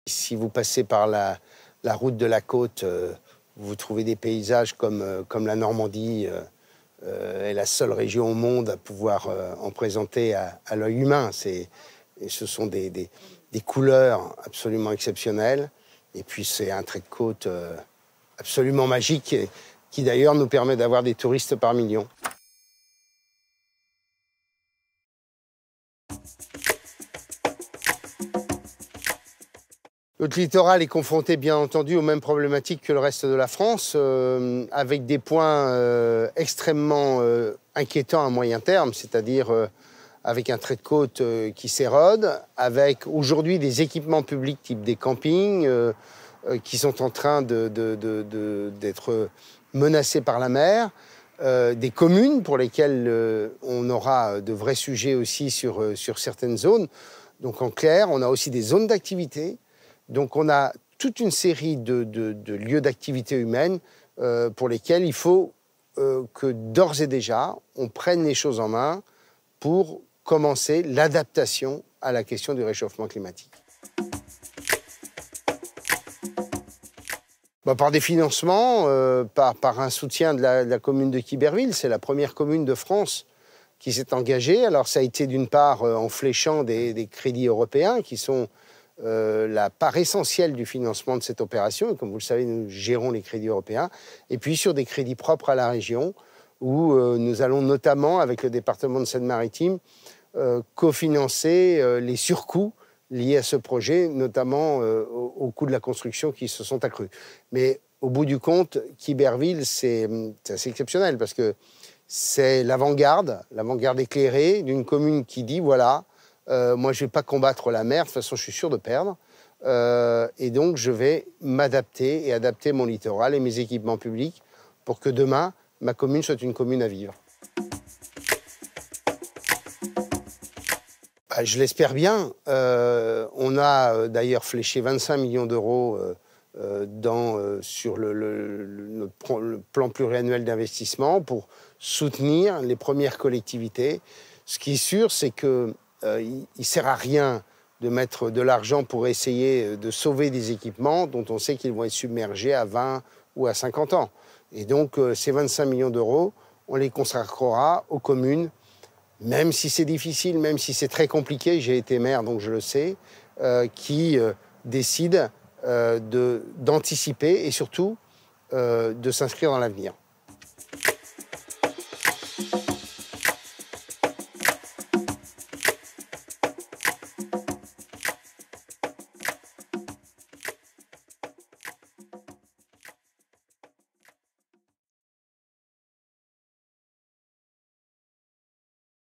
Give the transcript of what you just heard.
Si vous passez par la route de la côte, vous trouvez des paysages comme la Normandie est la seule région au monde à pouvoir en présenter à l'œil humain. Ce sont des couleurs absolument exceptionnelles. Et puis c'est un trait de côte absolument magique qui d'ailleurs nous permet d'avoir des touristes par millions. Notre littoral est confronté, bien entendu, aux mêmes problématiques que le reste de la France, avec des points extrêmement inquiétants à moyen terme, c'est-à-dire avec un trait de côte qui s'érode, avec aujourd'hui des équipements publics type des campings qui sont en train d'être menacés par la mer, des communes pour lesquelles on aura de vrais sujets aussi sur certaines zones. Donc en clair, on a aussi des zones d'activité. Donc on a toute une série de lieux d'activité humaine pour lesquels il faut que d'ores et déjà, on prenne les choses en main pour commencer l'adaptation à la question du réchauffement climatique. Par des financements, par un soutien de la commune de Quiberville. C'est la première commune de France qui s'est engagée. Alors ça a été d'une part en fléchant des crédits européens qui sont la part essentielle du financement de cette opération. Et comme vous le savez, nous gérons les crédits européens. Et puis sur des crédits propres à la région, où nous allons notamment, avec le département de Seine-Maritime, cofinancer les surcoûts liés à ce projet, notamment au coût de la construction qui se sont accrus. Mais au bout du compte, Quiberville, c'est assez exceptionnel parce que c'est l'avant-garde éclairée d'une commune qui dit voilà, moi, je ne vais pas combattre la mer, de toute façon, je suis sûr de perdre. Et donc, je vais m'adapter et adapter mon littoral et mes équipements publics pour que demain, ma commune soit une commune à vivre. Je l'espère bien. On a d'ailleurs fléché 25 millions d'euros sur le plan pluriannuel d'investissement pour soutenir les premières collectivités. Ce qui est sûr, c'est que il ne sert à rien de mettre de l'argent pour essayer de sauver des équipements dont on sait qu'ils vont être submergés à 20 ou à 50 ans. Et donc, ces 25 millions d'euros, on les consacrera aux communes, même si c'est difficile, même si c'est très compliqué, j'ai été maire, donc je le sais, qui décident d'anticiper et surtout de s'inscrire dans l'avenir.